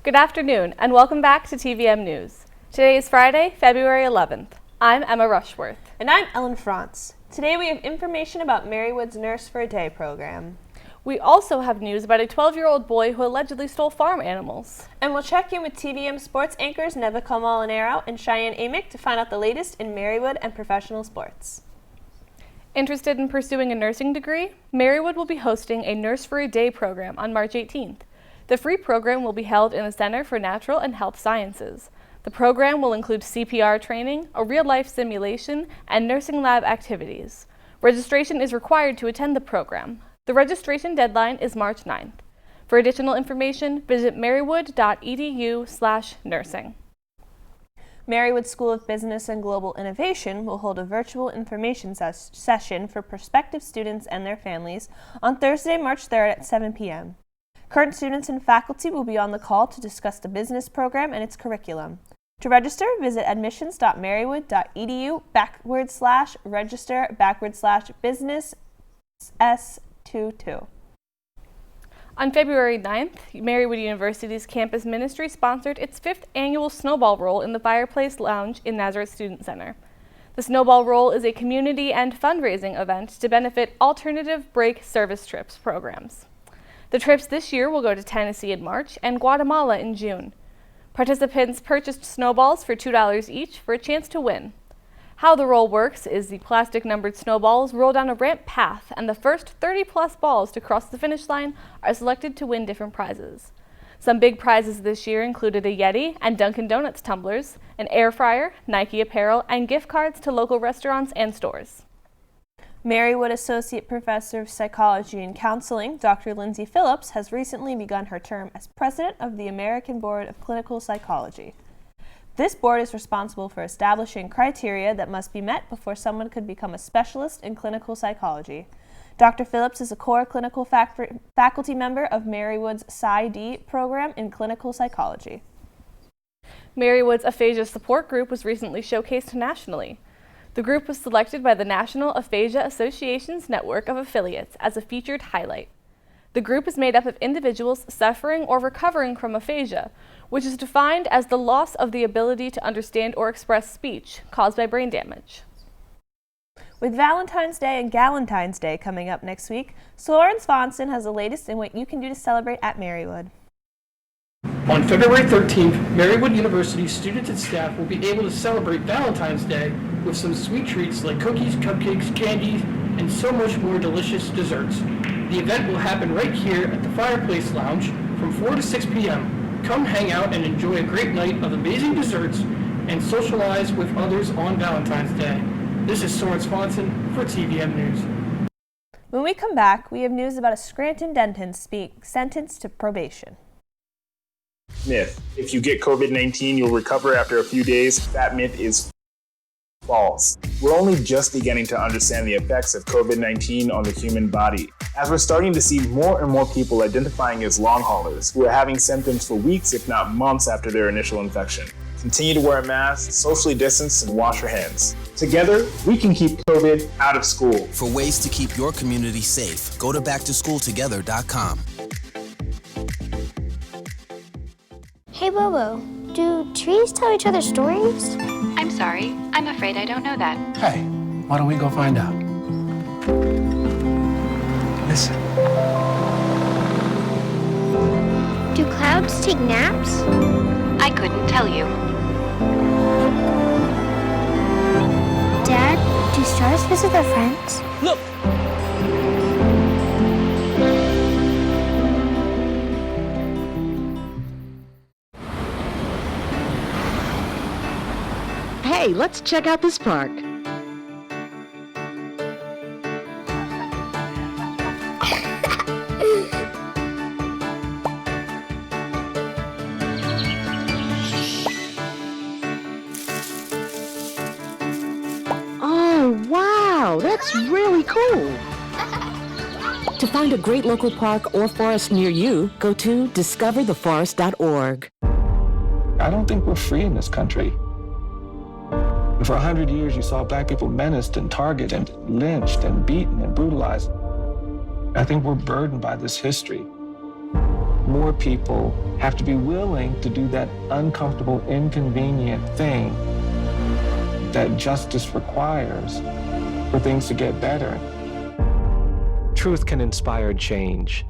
Good afternoon, and welcome back to TVM News. Today is Friday, February 11th. I'm Emma Rushworth. And I'm Ellen France. Today we have information about Marywood's Nurse for a Day program. We also have news about a 12-year-old boy who allegedly stole farm animals. And we'll check in with TVM sports anchors Neva Molinaro and Cheyenne Amick to find out the latest in Marywood and professional sports. Interested in pursuing a nursing degree? Marywood will be hosting a Nurse for a Day program on March 18th. The free program will be held in the Center for Natural and Health Sciences. The program will include CPR training, a real-life simulation, and nursing lab activities. Registration is required to attend the program. The registration deadline is March 9th. For additional information, visit marywood.edu/nursing. Marywood School of Business and Global Innovation will hold a virtual information session for prospective students and their families on Thursday, March 3rd at 7 p.m. Current students and faculty will be on the call to discuss the business program and its curriculum. To register, visit admissions.marywood.edu/register/business-S22. On February 9th, Marywood-University's campus ministry sponsored its 5th annual Snowball Roll in the Fireplace Lounge in Nazareth Student Center. The Snowball Roll is a community and fundraising event to benefit alternative break service trips programs. The trips this year will go to Tennessee in March and Guatemala in June. Participants purchased snowballs for $2 each for a chance to win. How the roll works is the plastic-numbered snowballs roll down a ramp path, and the first 30-plus balls to cross the finish line are selected to win different prizes. Some big prizes this year included a Yeti and Dunkin' Donuts tumblers, an air fryer, Nike apparel, and gift cards to local restaurants and stores. Marywood Associate Professor of Psychology and Counseling, Dr. Lindsay Phillips, has recently begun her term as President of the American Board of Clinical Psychology. This board is responsible for establishing criteria that must be met before someone could become a specialist in clinical psychology. Dr. Phillips is a core clinical faculty member of Marywood's Psy-D program in clinical psychology. Marywood's Aphasia Support Group was recently showcased nationally. The group was selected by the National Aphasia Association's network of affiliates as a featured highlight. The group is made up of individuals suffering or recovering from aphasia, which is defined as the loss of the ability to understand or express speech caused by brain damage. With Valentine's Day and Galentine's Day coming up next week, Lawrence Fonson has the latest in what you can do to celebrate at Marywood. On February 13th, Marywood-University students and staff will be able to celebrate Valentine's Day with some sweet treats like cookies, cupcakes, candies, and so much more delicious desserts. The event will happen right here at the Fireplace Lounge from 4 to 6 p.m. Come hang out and enjoy a great night of amazing desserts and socialize with others on Valentine's Day. This is Lawrence Fonson for TVM News. When we come back, we have news about a Scranton dentist being sentenced to probation. Myth. If you get COVID-19, you'll recover after a few days. That myth is false. We're only just beginning to understand the effects of COVID-19 on the human body, as we're starting to see more and more people identifying as long haulers who are having symptoms for weeks, if not months, after their initial infection. Continue to wear a mask, socially distance, and wash your hands. Together, we can keep COVID out of school. For ways to keep your community safe, go to backtoschooltogether.com. Hey Bobo, do trees tell each other stories? I'm sorry, I'm afraid I don't know that. Hey, why don't we go find out? Listen. Do clouds take naps? I couldn't tell you. Dad, do stars visit their friends? Look! Hey, let's check out this park. Oh, wow, that's really cool. To find a great local park or forest near you, go to discovertheforest.org. I don't think we're free in this country. For 100 years, you saw black people menaced and targeted and lynched and beaten and brutalized. I think we're burdened by this history. more people have to be willing to do that uncomfortable, inconvenient thing that justice requires for things to get better. Truth can inspire change.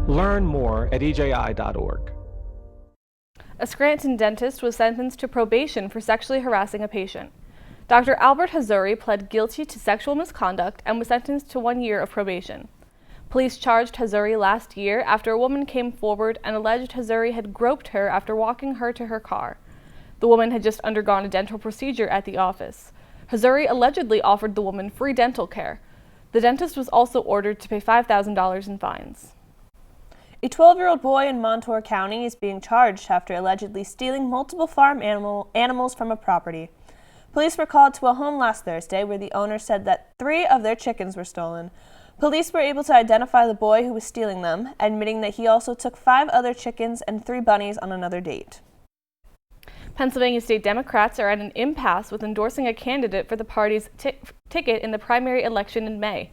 Learn more at EJI.org. A Scranton dentist was sentenced to probation for sexually harassing a patient. Dr. Albert Hazuri pled guilty to sexual misconduct and was sentenced to 1 year of probation. Police charged Hazuri last year after a woman came forward and alleged Hazuri had groped her after walking her to her car. The woman had just undergone a dental procedure at the office. Hazuri allegedly offered the woman free dental care. The dentist was also ordered to pay $5,000 in fines. A 12-year-old boy in Montour County is being charged after allegedly stealing multiple farm animals from a property. Police were called to a home last Thursday where the owner said that 3 of their chickens were stolen. Police were able to identify the boy who was stealing them, admitting that he also took 5 other chickens and 3 bunnies on another date. Pennsylvania state Democrats are at an impasse with endorsing a candidate for the party's ticket in the primary election in May.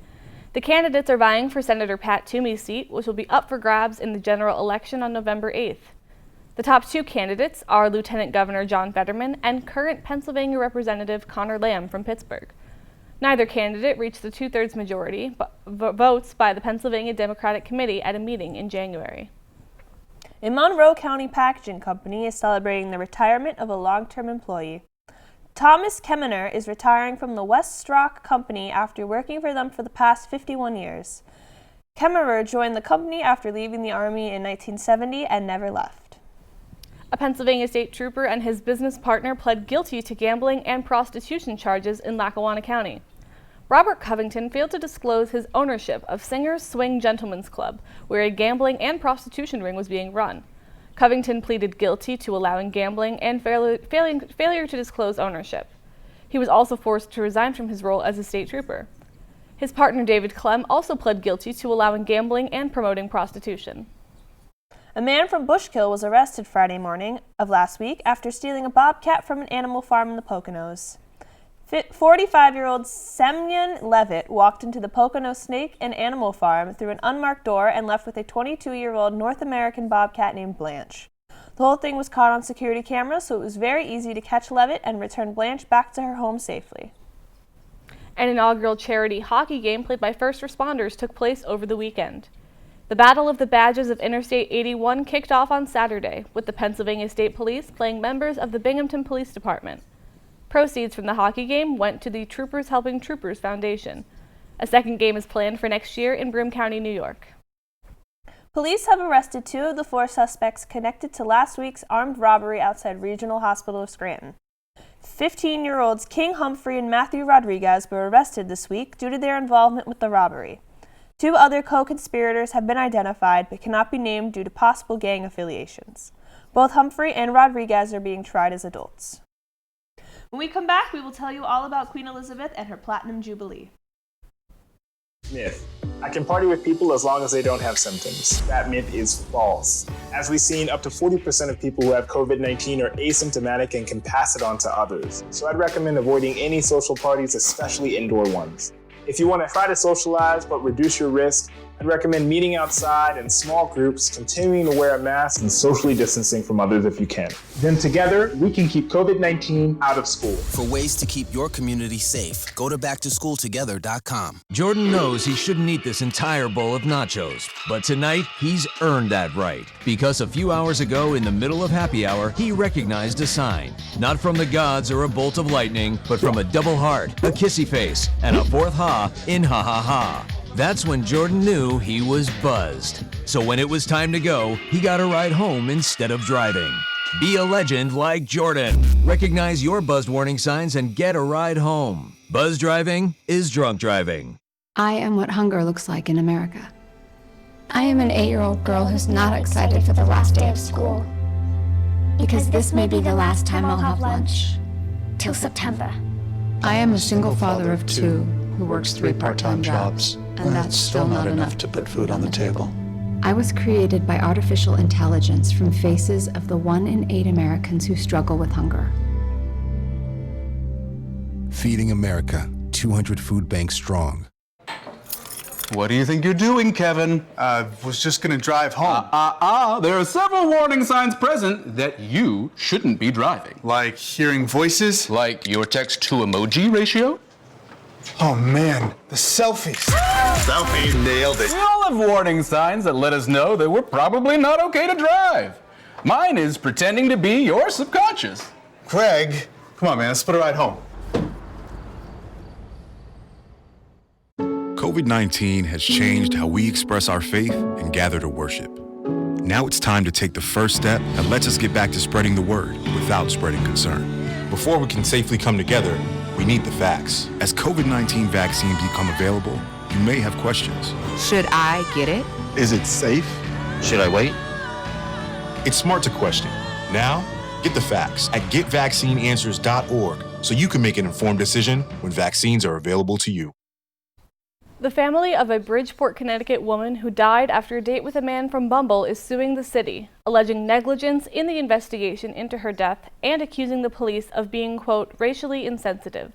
The candidates are vying for Senator Pat Toomey's seat, which will be up for grabs in the general election on November 8th. The top 2 candidates are Lieutenant Governor John Fetterman and current Pennsylvania Representative Connor Lamb from Pittsburgh. Neither candidate reached the 2/3 majority votes by the Pennsylvania Democratic Committee at a meeting in January. A Monroe County packaging company is celebrating the retirement of a long-term employee. Thomas Kemmener is retiring from the West Strock Company after working for them for the past 51 years. Kemmerer joined the company after leaving the Army in 1970 and never left. A Pennsylvania state trooper and his business partner pled guilty to gambling and prostitution charges in Lackawanna County. Robert Covington failed to disclose his ownership of Singer's Swing Gentlemen's Club, where a gambling and prostitution ring was being run. Covington pleaded guilty to allowing gambling and failure to disclose ownership. He was also forced to resign from his role as a state trooper. His partner David Clem also pled guilty to allowing gambling and promoting prostitution. A man from Bushkill was arrested Friday morning of last week after stealing a bobcat from an animal farm in the Poconos. 45-year-old Semyon Levitt walked into the Pocono Snake and Animal Farm through an unmarked door and left with a 22-year-old North American bobcat named Blanche. The whole thing was caught on security cameras, so it was very easy to catch Levitt and return Blanche back to her home safely. An inaugural charity hockey game played by first responders took place over the weekend. The Battle of the Badges of Interstate 81 kicked off on Saturday, with the Pennsylvania State Police playing members of the Binghamton Police Department. Proceeds from the hockey game went to the Troopers Helping Troopers Foundation. A second game is planned for next year in Broome County, New York. Police have arrested 2 of the 4 suspects connected to last week's armed robbery outside Regional Hospital of Scranton. 15-year-olds King Humphrey and Matthew Rodriguez were arrested this week due to their involvement with the robbery. 2 other co-conspirators have been identified but cannot be named due to possible gang affiliations. Both Humphrey and Rodriguez are being tried as adults. When we come back, we will tell you all about Queen Elizabeth and her Platinum Jubilee. Myth. I can party with people as long as they don't have symptoms. That myth is false. As we've seen, up to 40% of people who have COVID-19 are asymptomatic and can pass it on to others. So I'd recommend avoiding any social parties, especially indoor ones. If you want to try to socialize but reduce your risk, I'd recommend meeting outside in small groups, continuing to wear a mask, and socially distancing from others if you can. Then together, we can keep COVID-19 out of school. For ways to keep your community safe, go to backtoschooltogether.com. Jordan knows he shouldn't eat this entire bowl of nachos, but tonight he's earned that right. Because a few hours ago, in the middle of happy hour, he recognized a sign. Not from the gods or a bolt of lightning, but from a double heart, a kissy face, and a fourth ha in ha ha ha. That's when Jordan knew he was buzzed. So when it was time to go, he got a ride home instead of driving. Be a legend like Jordan. Recognize your buzzed warning signs and get a ride home. Buzz driving is drunk driving. I am what hunger looks like in America. I am an 8-year-old girl who's not excited for the last day of school. Because this may be the last time I'll have lunch. Till September. I am a single father of 2 who works 3 part-time jobs. And that's still not enough to put food on the table. I was created by artificial intelligence from faces of the 1 in 8 Americans who struggle with hunger. Feeding America, 200 food banks strong. What do you think you're doing, Kevin? Was just gonna drive home. There are several warning signs present that you shouldn't be driving. Like hearing voices? Like your text-to-emoji ratio? Oh man, the selfies. Selfie, nailed it. We all have warning signs that let us know that we're probably not okay to drive. Mine is pretending to be your subconscious. Greg, come on man, let's put a ride home. COVID-19 has changed how we express our faith and gather to worship. Now it's time to take the first step that lets us get back to spreading the word without spreading concern. Before we can safely come together, we need the facts. As COVID-19 vaccines become available, you may have questions. Should I get it? Is it safe? Should I wait? It's smart to question. Now, get the facts at getvaccineanswers.org so you can make an informed decision when vaccines are available to you. The family of a Bridgeport, Connecticut woman who died after a date with a man from Bumble is suing the city, alleging negligence in the investigation into her death and accusing the police of being, quote, racially insensitive.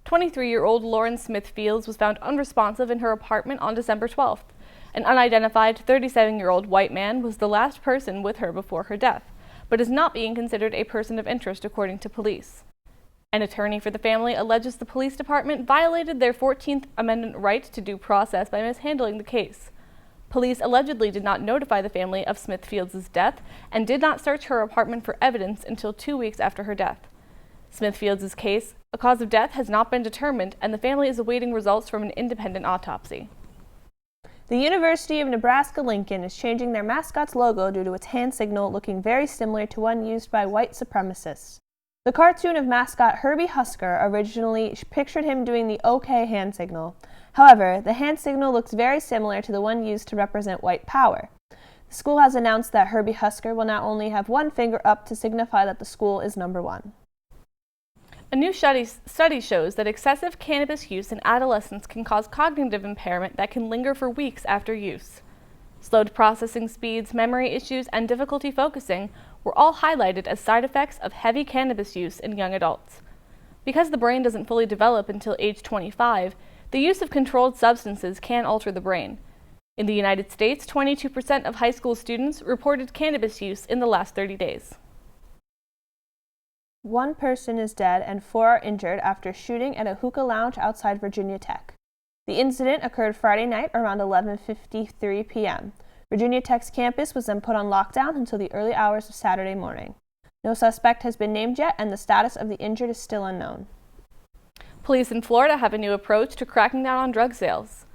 23-year-old Lauren Smith Fields was found unresponsive in her apartment on December 12th. An unidentified 37-year-old white man was the last person with her before her death, but is not being considered a person of interest according to police. An attorney for the family alleges the police department violated their 14th Amendment right to due process by mishandling the case. Police allegedly did not notify the family of Smith Fields' death and did not search her apartment for evidence until 2 weeks after her death. Smith Fields' case, a cause of death has not been determined, and the family is awaiting results from an independent autopsy. The University of Nebraska-Lincoln is changing their mascot's logo due to its hand signal looking very similar to one used by white supremacists. The cartoon of mascot Herbie Husker originally pictured him doing the OK hand signal. However, the hand signal looks very similar to the one used to represent white power. The school has announced that Herbie Husker will not only have one finger up to signify that the school is number one. A new study shows that excessive cannabis use in adolescents can cause cognitive impairment that can linger for weeks after use. Slowed processing speeds, memory issues, and difficulty focusing were all highlighted as side effects of heavy cannabis use in young adults. Because the brain doesn't fully develop until age 25, the use of controlled substances can alter the brain. In the United States, 22% of high school students reported cannabis use in the last 30 days. One person is dead and 4 are injured after shooting at a hookah lounge outside Virginia Tech. The incident occurred Friday night around 11:53 p.m. Virginia Tech's campus was then put on lockdown until the early hours of Saturday morning. No suspect has been named yet, and the status of the injured is still unknown. Police in Florida have a new approach to cracking down on drug sales.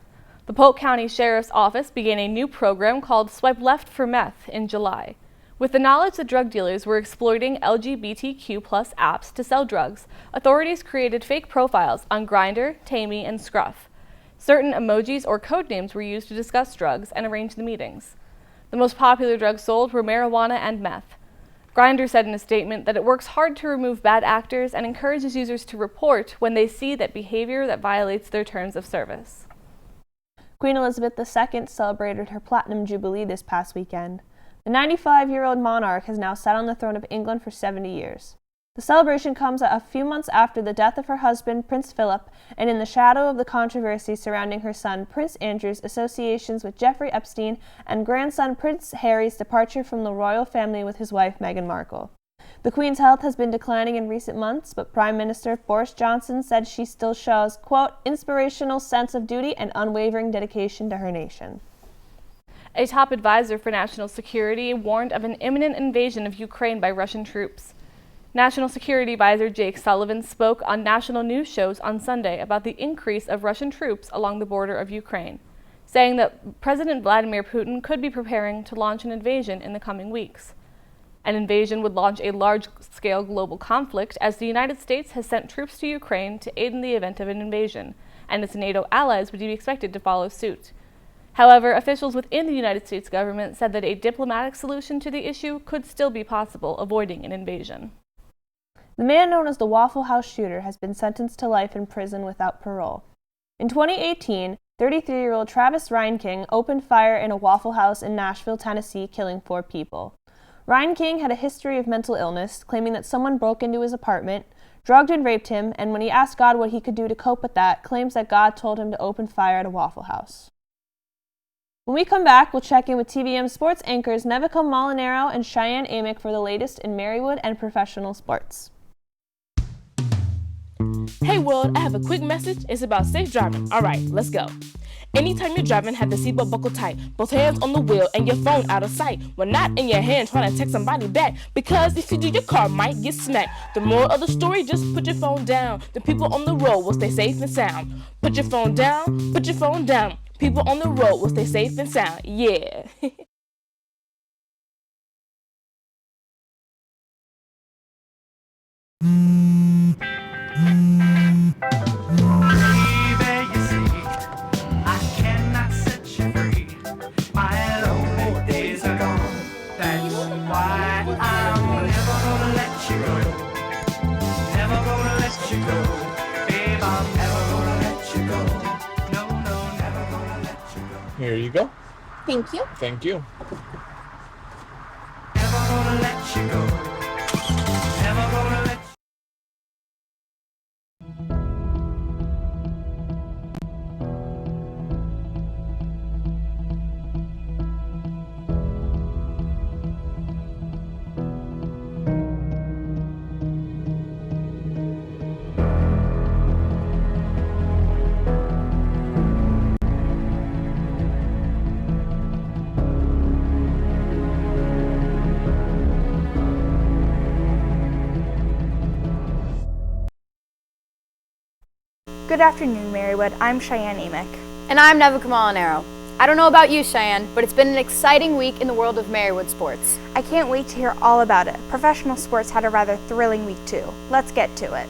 The Polk County Sheriff's Office began a new program called Swipe Left for Meth in July. With the knowledge that drug dealers were exploiting LGBTQ+ apps to sell drugs, authorities created fake profiles on Grindr, Tammy, and Scruff. Certain emojis or code names were used to discuss drugs and arrange the meetings. The most popular drugs sold were marijuana and meth. Grindr said in a statement that it works hard to remove bad actors and encourages users to report when they see that behavior that violates their terms of service. Queen Elizabeth II celebrated her Platinum Jubilee this past weekend. The 95-year-old monarch has now sat on the throne of England for 70 years. The celebration comes a few months after the death of her husband, Prince Philip, and in the shadow of the controversy surrounding her son, Prince Andrew's associations with Jeffrey Epstein and grandson Prince Harry's departure from the royal family with his wife, Meghan Markle. The Queen's health has been declining in recent months, but Prime Minister Boris Johnson said she still shows, quote, inspirational sense of duty and unwavering dedication to her nation. A top advisor for national security warned of an imminent invasion of Ukraine by Russian troops. National Security Advisor Jake Sullivan spoke on national news shows on Sunday about the increase of Russian troops along the border of Ukraine, saying that President Vladimir Putin could be preparing to launch an invasion in the coming weeks. An invasion would launch a large-scale global conflict, as the United States has sent troops to Ukraine to aid in the event of an invasion, and its NATO allies would be expected to follow suit. However, officials within the United States government said that a diplomatic solution to the issue could still be possible, avoiding an invasion. The man known as the Waffle House shooter has been sentenced to life in prison without parole. In 2018, 33-year-old Travis Reinking opened fire in a Waffle House in Nashville, Tennessee, killing 4 people. Reinking had a history of mental illness, claiming that someone broke into his apartment, drugged and raped him, and when he asked God what he could do to cope with that, claims that God told him to open fire at a Waffle House. When we come back, we'll check in with TVM sports anchors Nevica Molinaro and Cheyenne Amick for the latest in Marywood and professional sports. Hey world, I have a quick message. It's about safe driving. Alright, let's go. Anytime you're driving, have the seatbelt buckled tight. Both hands on the wheel and your phone out of sight. When not in your hand trying to text somebody back. Because if you do, your car might get smacked. The moral of the story, just put your phone down. The people on the road will stay safe and sound. Put your phone down, put your phone down. People on the road will stay safe and sound. Yeah. Here you go. Thank you. Thank you. Never gonna let you go. Never gonna let you Good afternoon, Marywood. I'm Cheyenne Amick. And I'm Nevica Molinaro. I don't know about you, Cheyenne, but it's been an exciting week in the world of Marywood sports. I can't wait to hear all about it. Professional sports had a rather thrilling week too. Let's get to it.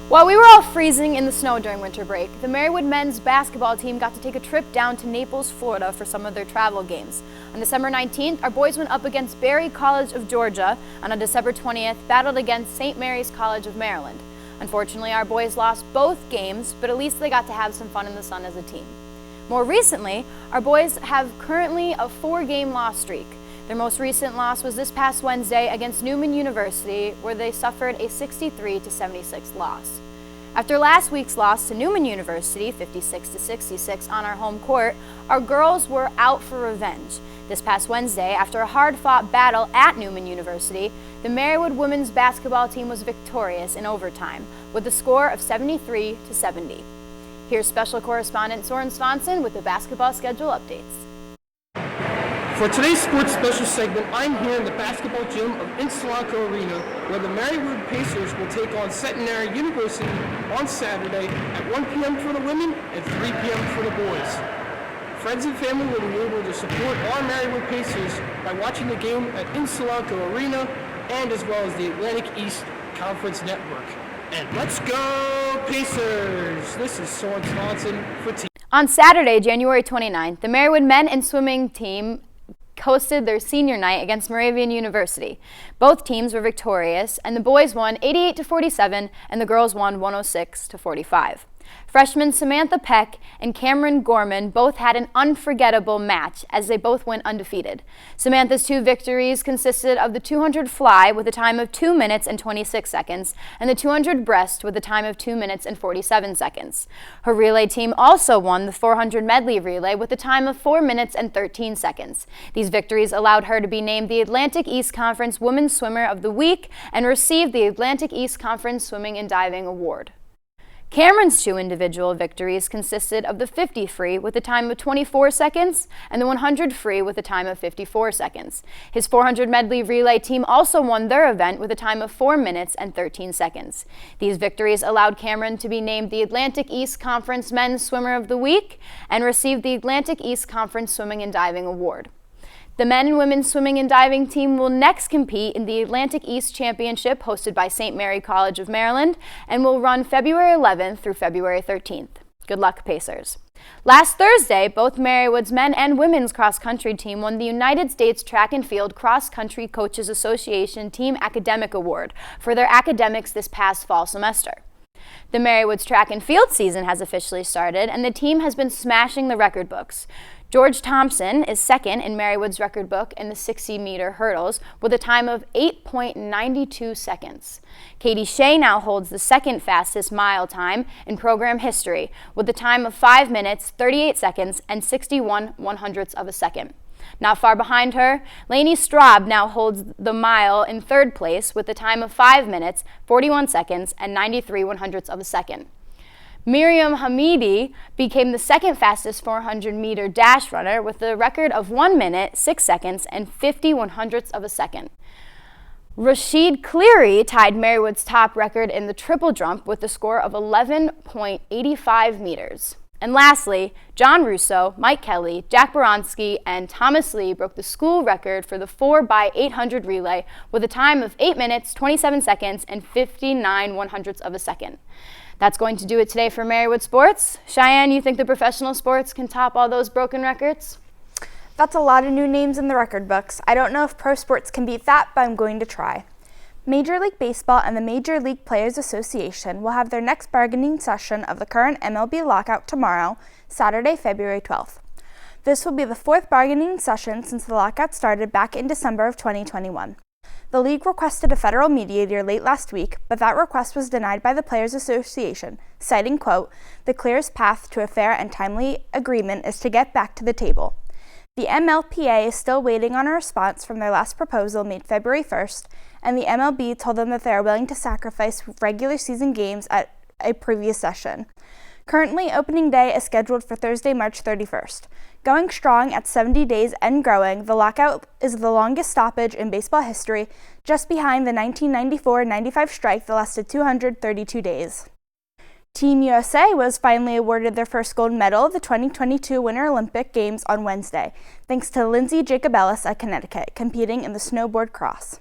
While we were all freezing in the snow during winter break, the Marywood men's basketball team got to take a trip down to Naples, Florida for some of their travel games. On December 19th, our boys went up against Berry College of Georgia, and on December 20th, battled against St. Mary's College of Maryland. Unfortunately, our boys lost both games, but at least they got to have some fun in the sun as a team. More recently, our boys have currently a 4-game loss streak. Their most recent loss was this past Wednesday against Marywood-University, where they suffered a 63-76 loss. After last week's loss to Marywood-University, 56-66 on our home court, our girls were out for revenge. This past Wednesday, after a hard-fought battle at Marywood-University, the Marywood women's basketball team was victorious in overtime, with a score of 73-70. Here's special correspondent Soren Svanson with the basketball schedule updates. For today's sports special segment, I'm here in the basketball gym of Insulanco Arena, where the Marywood Pacers will take on Centenary University on Saturday at 1 p.m. for the women and 3 p.m. for the boys. Friends and family will be able to support our Marywood Pacers by watching the game at Insulanco Arena and as well as the Atlantic East Conference Network. And let's go Pacers! This is Soren Swanson for TV. On Saturday, January 29th, the Marywood men and swimming team hosted their senior night against Marywood-University. Both teams were victorious, and the boys won 88-47 and the girls won 106-45. Freshmen Samantha Peck and Cameron Gorman both had an unforgettable match as they both went undefeated. Samantha's 2 victories consisted of the 200 fly with a time of 2 minutes and 26 seconds and the 200 breast with a time of 2 minutes and 47 seconds. Her relay team also won the 400 medley relay with a time of 4 minutes and 13 seconds. These victories allowed her to be named the Atlantic East Conference Women's Swimmer of the Week and receive the Atlantic East Conference Swimming and Diving Award. Cameron's 2 individual victories consisted of the 50 free with a time of 24 seconds and the 100 free with a time of 54 seconds. His 400 medley relay team also won their event with a time of 4 minutes and 13 seconds. These victories allowed Cameron to be named the Atlantic East Conference Men's Swimmer of the Week and receive the Atlantic East Conference Swimming and Diving Award. The men and women's swimming and diving team will next compete in the Atlantic East Championship hosted by St. Mary College of Maryland and will run February 11th through February 13th. Good luck, Pacers. Last Thursday, both Marywood's men and women's cross-country team won the United States Track and Field Cross-Country Coaches Association Team Academic Award for their academics this past fall semester. The Marywood's track and field season has officially started, and the team has been smashing the record books. George Thompson is second in Marywood's record book in the 60-meter hurdles with a time of 8.92 seconds. Katie Shea now holds the second fastest mile time in program history with a time of 5 minutes, 38 seconds, and 61/100ths of a second. Not far behind her, Lainey Straub now holds the mile in third place with a time of 5 minutes, 41 seconds, and 93/100ths of a second. Miriam Hamidi became the second fastest 400-meter dash runner with a record of 1 minute, 6 seconds, and 50/100ths of a second. Rashid Cleary tied Marywood's top record in the triple jump with a score of 11.85 meters. And lastly, John Russo, Mike Kelly, Jack Baronski, and Thomas Lee broke the school record for the 4x800 relay with a time of 8 minutes, 27 seconds, and 59/100ths of a second. That's going to do it today for Marywood Sports. Cheyenne, you think the professional sports can top all those broken records? That's a lot of new names in the record books. I don't know if pro sports can beat that, but I'm going to try. Major League Baseball and the Major League Players Association will have their next bargaining session of the current MLB lockout tomorrow, Saturday, February 12th. This will be the fourth bargaining session since the lockout started back in December of 2021. The league requested a federal mediator late last week, but that request was denied by the Players Association, citing, quote, "The clearest path to a fair and timely agreement is to get back to the table." The MLPA is still waiting on a response from their last proposal made February 1st, and the MLB told them that they are willing to sacrifice regular season games at a previous session. Currently, opening day is scheduled for Thursday, March 31st. Going strong at 70 days and growing, the lockout is the longest stoppage in baseball history, just behind the 1994-95 strike that lasted 232 days. Team USA was finally awarded their first gold medal of the 2022 Winter Olympic Games on Wednesday, thanks to Lindsay Jacobellis at Connecticut, competing in the snowboard cross.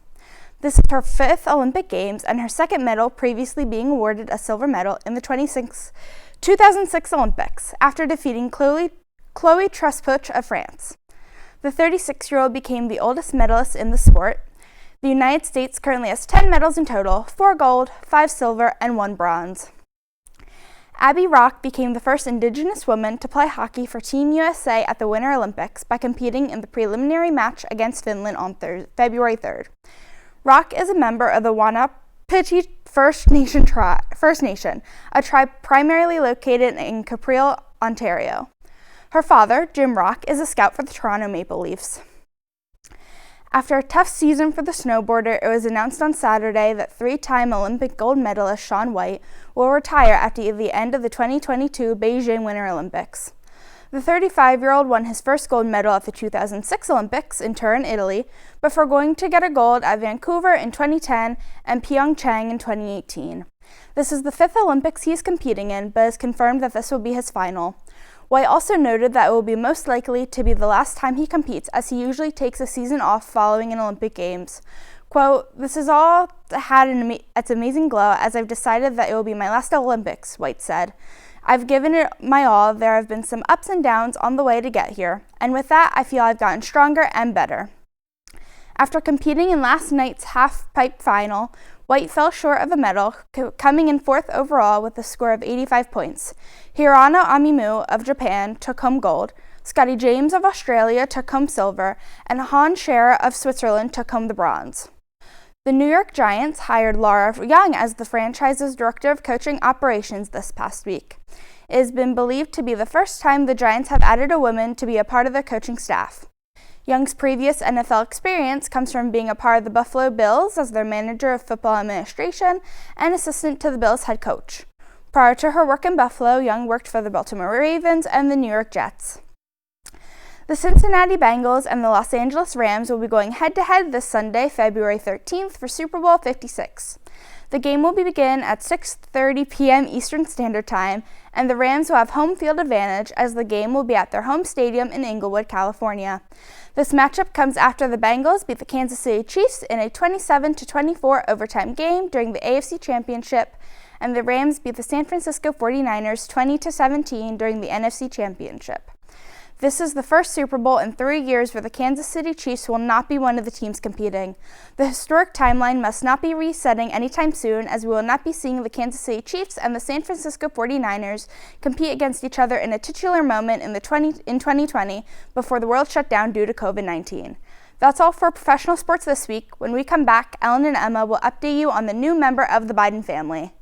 This is her fifth Olympic Games and her second medal, previously being awarded a silver medal in the 2006 Olympics, after defeating Chloe Trespuch of France. The 36-year-old became the oldest medalist in the sport. The United States currently has 10 medals in total, 4 gold, 5 silver, and 1 bronze. Abby Rock became the first Indigenous woman to play hockey for Team USA at the Winter Olympics by competing in the preliminary match against Finland on February 3rd. Rock is a member of the Wanapitchi First Nation, a tribe primarily located in Capril, Ontario. Her father, Jim Rock, is a scout for the Toronto Maple Leafs. After a tough season for the snowboarder, it was announced on Saturday that 3-time Olympic gold medalist Shaun White will retire after the end of the 2022 Beijing Winter Olympics. The 35-year-old won his first gold medal at the 2006 Olympics in Turin, Italy, before going to get a gold at Vancouver in 2010 and Pyeongchang in 2018. This is the 5th Olympics he is competing in, but is confirmed that this will be his final. White also noted that it will be most likely to be the last time he competes, as he usually takes a season off following an Olympic Games. Quote, "This has all had its amazing glow, as I've decided that it will be my last Olympics," White said. "I've given it my all. There have been some ups and downs on the way to get here, and with that, I feel I've gotten stronger and better." After competing in last night's half-pipe final, White fell short of a medal, coming in 4th overall with a score of 85 points. Hirano Amimu of Japan took home gold, Scotty James of Australia took home silver, and Hans Scherer of Switzerland took home the bronze. The New York Giants hired Laura Young as the franchise's director of coaching operations this past week. It has been believed to be the first time the Giants have added a woman to be a part of their coaching staff. Young's previous NFL experience comes from being a part of the Buffalo Bills as their manager of football administration and assistant to the Bills head coach. Prior to her work in Buffalo, Young worked for the Baltimore Ravens and the New York Jets. The Cincinnati Bengals and the Los Angeles Rams will be going head-to-head this Sunday, February 13th for Super Bowl 56. The game will begin at 6:30 p.m. Eastern Standard Time, and the Rams will have home field advantage as the game will be at their home stadium in Inglewood, California. This matchup comes after the Bengals beat the Kansas City Chiefs in a 27-24 overtime game during the AFC Championship, and the Rams beat the San Francisco 49ers 20-17 during the NFC Championship. This is the first Super Bowl in 3 years where the Kansas City Chiefs will not be one of the teams competing. The historic timeline must not be resetting anytime soon, as we will not be seeing the Kansas City Chiefs and the San Francisco 49ers compete against each other in a titular moment in 2020 before the world shut down due to COVID-19. That's all for professional sports this week. When we come back, Ellen and Emma will update you on the new member of the Biden family.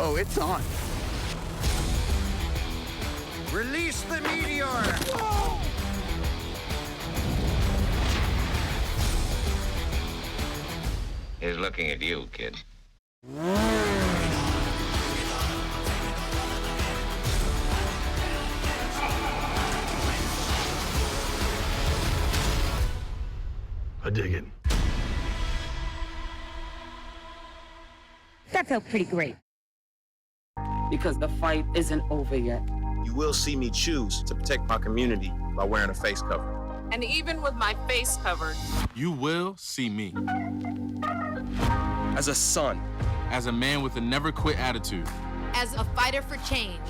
Oh, it's on. Release the meteor! Oh! He's looking at you, kid. I dig it. That felt pretty great. Because the fight isn't over yet. You will see me choose to protect my community by wearing a face cover. And even with my face covered, you will see me. As a son. As a man with a never quit attitude. As a fighter for change.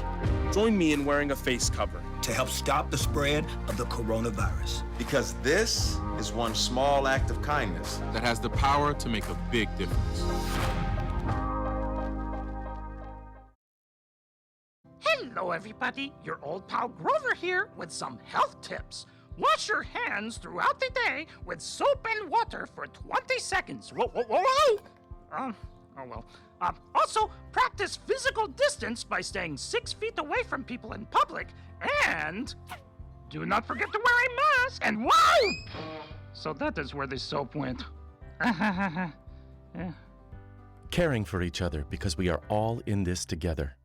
Join me in wearing a face cover. To help stop the spread of the coronavirus. Because this is one small act of kindness that has the power to make a big difference. Hello, everybody. Your old pal Grover here with some health tips. Wash your hands throughout the day with soap and water for 20 seconds. Whoa, whoa, whoa, whoa! Oh well. Also, practice physical distance by staying 6 feet away from people in public, and do not forget to wear a mask. And whoa! So that is where the soap went. Yeah. Caring for each other because we are all in this together.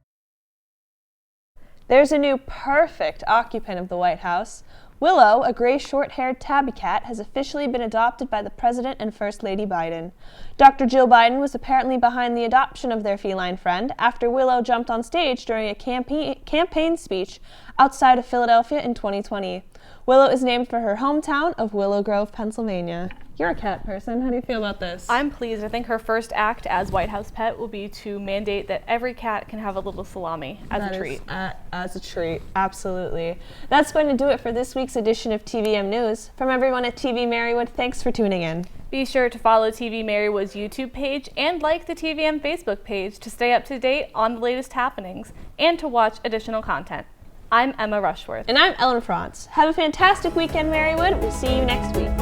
There's a new perfect occupant of the White House. Willow, a gray short-haired tabby cat, has officially been adopted by the President and First Lady Biden. Dr. Jill Biden was apparently behind the adoption of their feline friend after Willow jumped on stage during a campaign speech outside of Philadelphia in 2020. Willow is named for her hometown of Willow Grove, Pennsylvania. You're a cat person. How do you feel about this? I'm pleased. I think her first act as White House pet will be to mandate that every cat can have a little salami as a treat. As a treat, absolutely. That's going to do it for this week's edition of TVM News. From everyone at TV-Marywood, thanks for tuning in. Be sure to follow TV-Marywood's YouTube page and like the TVM Facebook page to stay up to date on the latest happenings and to watch additional content. I'm Emma Rushworth. And I'm Ellen Franz. Have a fantastic weekend, Marywood. We'll see you next week.